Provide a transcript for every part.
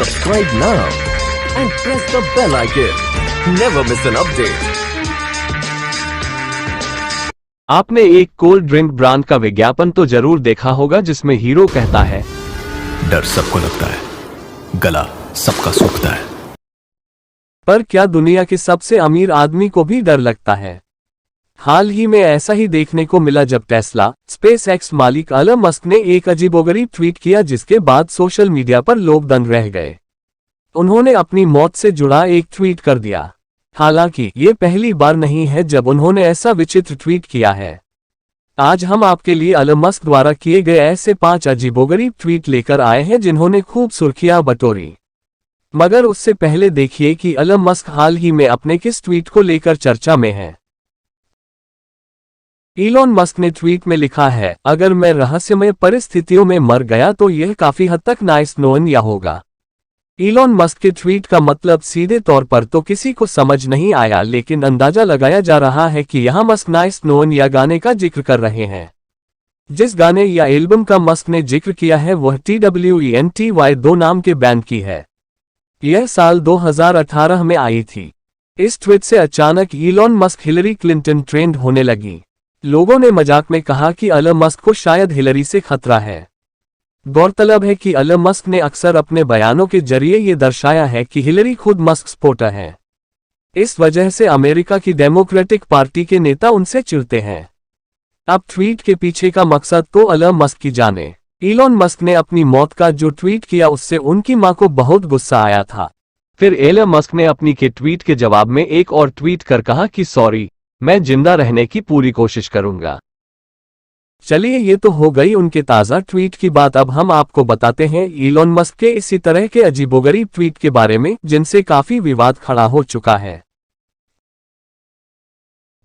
Subscribe now and press the bell icon. Never miss an update. आपने एक cold drink brand का विज्ञापन तो जरूर देखा होगा जिसमें हीरो कहता है, डर सबको लगता है, गला सबका सूखता है। पर क्या दुनिया के सबसे अमीर आदमी को भी डर लगता है? हाल ही में ऐसा ही देखने को मिला जब टेस्ला स्पेसएक्स मालिक एलन मस्क ने एक अजीबोगरीब ट्वीट किया, जिसके बाद सोशल मीडिया पर लोग दंग रह गए। उन्होंने अपनी मौत से जुड़ा एक ट्वीट कर दिया। हालांकि ये पहली बार नहीं है जब उन्होंने ऐसा विचित्र ट्वीट किया है। आज हम आपके लिए एलन मस्क द्वारा किए गए ऐसे 5 अजीबोगरीब ट्वीट लेकर आए हैं जिन्होंने खूब सुर्खियां बटोरी। मगर उससे पहले देखिए कि एलन मस्क हाल ही में अपने किस ट्वीट को लेकर चर्चा में है। इलॉन मस्क ने ट्वीट में लिखा है, अगर मैं रहस्यमय परिस्थितियों में मर गया तो यह काफी हद तक नाइस नोया होगा। इलॉन मस्क के ट्वीट का मतलब सीधे तौर पर तो किसी को समझ नहीं आया, लेकिन अंदाजा लगाया जा रहा है कि यहां मस्क नाइस नोया गाने का जिक्र कर रहे हैं। जिस गाने या एल्बम का मस्क ने जिक्र किया है वह TWENTY2 नाम के बैंड की है। यह साल 2018 में आई थी। इस ट्वीट से अचानक Elon Musk Hillary Clinton trend होने लगी। लोगों ने मजाक में कहा कि एलन मस्क को शायद हिलरी से खतरा है। गौरतलब है कि एलन मस्क ने अक्सर अपने बयानों के जरिए ये दर्शाया है कि हिलरी खुद मस्क सपोर्टर है। इस वजह से अमेरिका की डेमोक्रेटिक पार्टी के नेता उनसे चिढ़ते हैं। अब ट्वीट के पीछे का मकसद तो एलन मस्क की जाने। इलॉन मस्क ने अपनी मौत का जो ट्वीट किया उससे उनकी मां को बहुत गुस्सा आया था। फिर एलन मस्क ने अपनी के ट्वीट के जवाब में एक और ट्वीट कर कहा कि सॉरी, मैं जिंदा रहने की पूरी कोशिश करूंगा। चलिए, ये तो हो गई उनके ताज़ा ट्वीट की बात। अब हम आपको बताते हैं इलॉन मस्क के इसी तरह के अजीबोगरीब ट्वीट के बारे में जिनसे काफी विवाद खड़ा हो चुका है।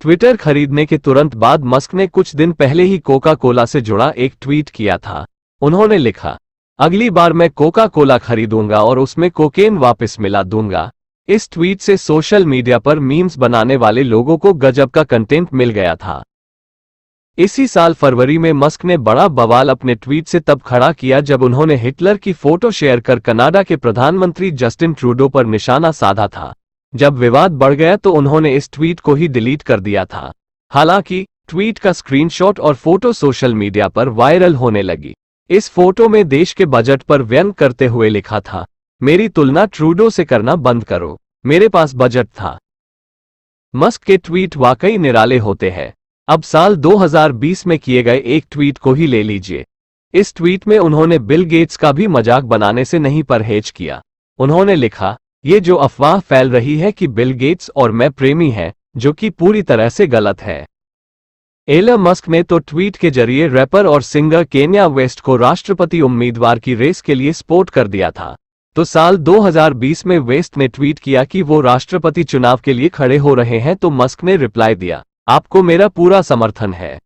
ट्विटर खरीदने के तुरंत बाद मस्क ने कुछ दिन पहले ही कोका कोला से जुड़ा एक ट्वीट किया था। उन्होंने लिखा, अगली बार मैं कोका कोला खरीदूंगा और उसमें कोकेन वापस मिला दूंगा। इस ट्वीट से सोशल मीडिया पर मीम्स बनाने वाले लोगों को गजब का कंटेंट मिल गया था। इसी साल फरवरी में मस्क ने बड़ा बवाल अपने ट्वीट से तब खड़ा किया जब उन्होंने हिटलर की फोटो शेयर कर कनाडा के प्रधानमंत्री जस्टिन ट्रूडो पर निशाना साधा था। जब विवाद बढ़ गया तो उन्होंने इस ट्वीट को ही डिलीट कर दिया था। हालांकि ट्वीट का स्क्रीनशॉट और फोटो सोशल मीडिया पर वायरल होने लगी। इस फोटो में देश के बजट पर व्यंग करते हुए लिखा था, मेरी तुलना ट्रूडो से करना बंद करो, मेरे पास बजट था। मस्क के ट्वीट वाकई निराले होते हैं। अब साल 2020 में किए गए एक ट्वीट को ही ले लीजिए। इस ट्वीट में उन्होंने बिल गेट्स का भी मजाक बनाने से नहीं परहेज किया। उन्होंने लिखा, ये जो अफवाह फैल रही है कि बिल गेट्स और मैं प्रेमी हैं, जो कि पूरी तरह से गलत है। एलन मस्क ने तो ट्वीट के जरिए रैपर और सिंगर केन्या वेस्ट को राष्ट्रपति उम्मीदवार की रेस के लिए सपोर्ट कर दिया था। तो साल 2020 में वेस्ट ने ट्वीट किया कि वो राष्ट्रपति चुनाव के लिए खड़े हो रहे हैं, तो मस्क ने रिप्लाई दिया, आपको मेरा पूरा समर्थन है।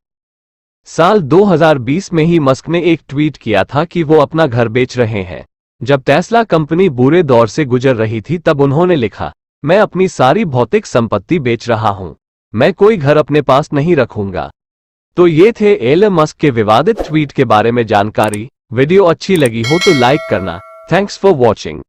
साल 2020 में ही मस्क ने एक ट्वीट किया था कि वो अपना घर बेच रहे हैं। जब टेस्ला कंपनी बुरे दौर से गुजर रही थी तब उन्होंने लिखा, मैं अपनी सारी भौतिक संपत्ति बेच रहा हूं, मैं कोई घर अपने पास नहीं रखूंगा। तो ये थे एलन मस्क के विवादित ट्वीट के बारे में जानकारी। वीडियो अच्छी लगी हो तो लाइक करना। Thanks for watching.